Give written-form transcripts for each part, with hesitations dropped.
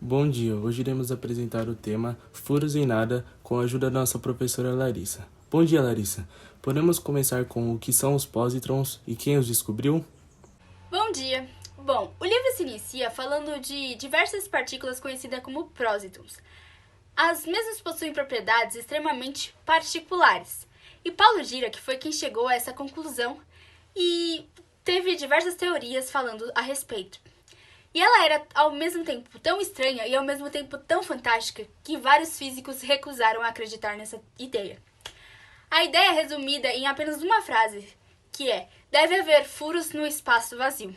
Bom dia, hoje iremos apresentar o tema Furos em Nada com a ajuda da nossa professora Larissa. Bom dia, Larissa. Podemos começar com o que são os pósitrons e quem os descobriu? Bom dia! Bom, o livro se inicia falando de diversas partículas conhecidas como prósitons. As mesmas possuem propriedades extremamente particulares. E Paulo Dirac foi quem chegou a essa conclusão e teve diversas teorias falando a respeito. E ela era ao mesmo tempo tão estranha e ao mesmo tempo tão fantástica que vários físicos recusaram a acreditar nessa ideia. A ideia é resumida em apenas uma frase, que é: deve haver furos no espaço vazio.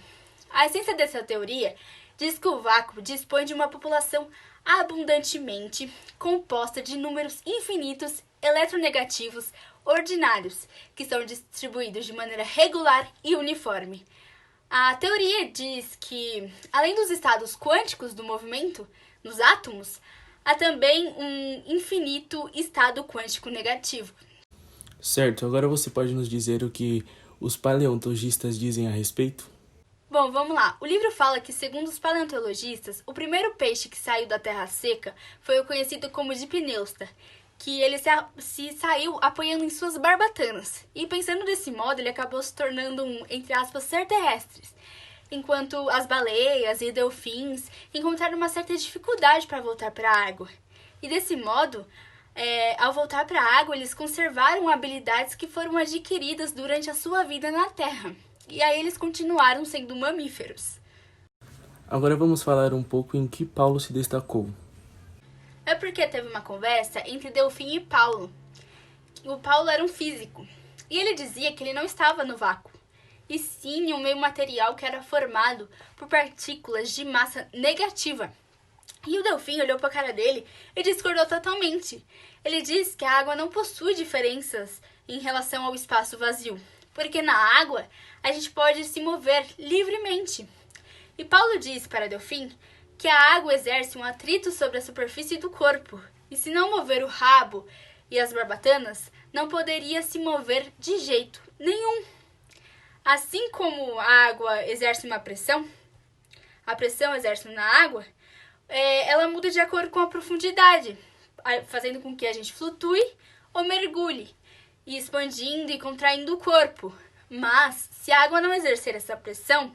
A essência dessa teoria diz que o vácuo dispõe de uma população abundantemente composta de números infinitos eletronegativos ordinários, que são distribuídos de maneira regular e uniforme. A teoria diz que, além dos estados quânticos do movimento, nos átomos, há também um infinito estado quântico negativo. Certo, agora você pode nos dizer o que os paleontologistas dizem a respeito? Bom, vamos lá. O livro fala que, segundo os paleontologistas, o primeiro peixe que saiu da terra seca foi o conhecido como dipneusta, que ele se saiu apoiando em suas barbatanas. E pensando desse modo, ele acabou se tornando um, entre aspas, ser terrestres, enquanto as baleias e delfins encontraram uma certa dificuldade para voltar para a água. E desse modo, ao voltar para a água, eles conservaram habilidades que foram adquiridas durante a sua vida na Terra. E aí eles continuaram sendo mamíferos. Agora vamos falar um pouco em que Paulo se destacou. É porque teve uma conversa entre Delfim e Paulo. O Paulo era um físico, e ele dizia que ele não estava no vácuo, e sim em um meio material que era formado por partículas de massa negativa. E o Delfim olhou para a cara dele e discordou totalmente. Ele disse que a água não possui diferenças em relação ao espaço vazio, porque na água a gente pode se mover livremente. E Paulo disse para Delfim que a água exerce um atrito sobre a superfície do corpo, e se não mover o rabo e as barbatanas, não poderia se mover de jeito nenhum. Assim como a água exerce uma pressão, a pressão exerce na água, ela muda de acordo com a profundidade, fazendo com que a gente flutue ou mergulhe, e expandindo e contraindo o corpo. Mas, se a água não exercer essa pressão,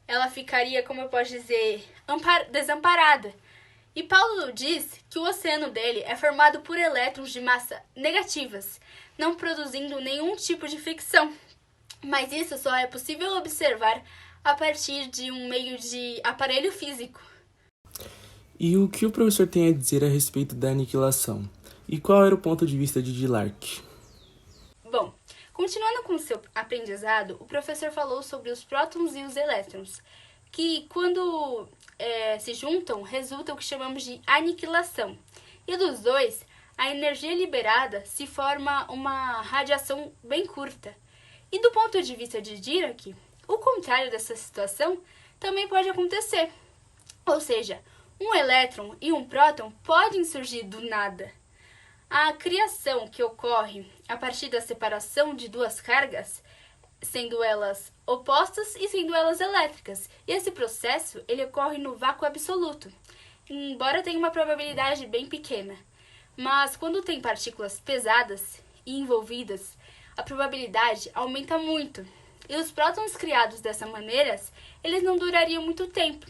ela ficaria, como eu posso dizer, desamparada. E Paulo diz que o oceano dele é formado por elétrons de massa negativas, não produzindo nenhum tipo de fricção. Mas isso só é possível observar a partir de um meio de aparelho físico. E o que o professor tem a dizer a respeito da aniquilação? E qual era o ponto de vista de Dirac? Bom, continuando com o seu aprendizado, o professor falou sobre os prótons e os elétrons, que quando se juntam, resulta o que chamamos de aniquilação. E dos dois, a energia liberada se forma uma radiação bem curta. E do ponto de vista de Dirac, o contrário dessa situação também pode acontecer. Ou seja, um elétron e um próton podem surgir do nada. A criação que ocorre a partir da separação de duas cargas, sendo elas opostas e sendo elas elétricas. E esse processo ele ocorre no vácuo absoluto, embora tenha uma probabilidade bem pequena. Mas quando tem partículas pesadas e envolvidas, a probabilidade aumenta muito. E os prótons criados dessa maneira, eles não durariam muito tempo,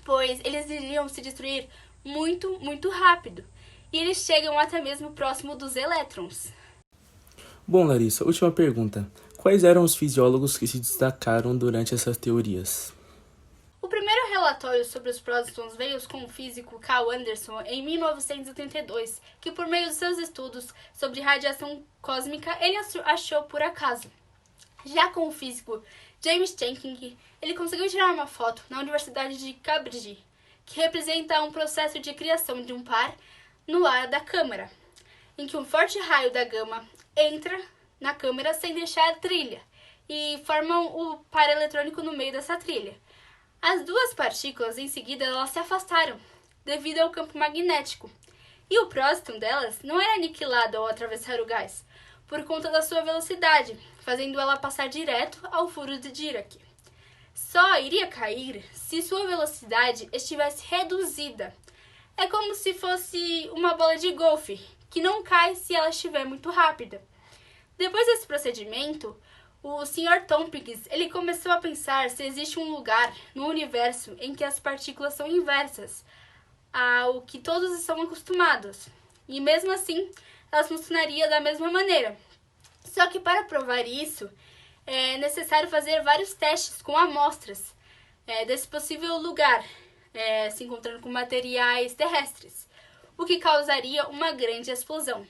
pois eles iriam se destruir muito, muito rápido. E eles chegam até mesmo próximo dos elétrons. Bom, Larissa, última pergunta. Quais eram os fisiólogos que se destacaram durante essas teorias? O primeiro relatório sobre os prótons veio com o físico Carl Anderson em 1982, que por meio de seus estudos sobre radiação cósmica, ele achou por acaso. Já com o físico James Checking, ele conseguiu tirar uma foto na Universidade de Cambridge, que representa um processo de criação de um par no ar da câmara, em que um forte raio da gama entra na câmara sem deixar trilha e formam o par eletrônico no meio dessa trilha. As duas partículas em seguida elas se afastaram devido ao campo magnético, e o próton delas não era aniquilado ao atravessar o gás por conta da sua velocidade, fazendo ela passar direto ao furo de Dirac. só iria cair se sua velocidade estivesse reduzida. É como se fosse uma bola de golfe, que não cai se ela estiver muito rápida. Depois desse procedimento, o Sr. Tompkins ele começou a pensar se existe um lugar no universo em que as partículas são inversas ao que todos estão acostumados. E mesmo assim, elas funcionariam da mesma maneira. Só que para provar isso, é necessário fazer vários testes com amostras desse possível lugar, se encontrando com materiais terrestres, o que causaria uma grande explosão.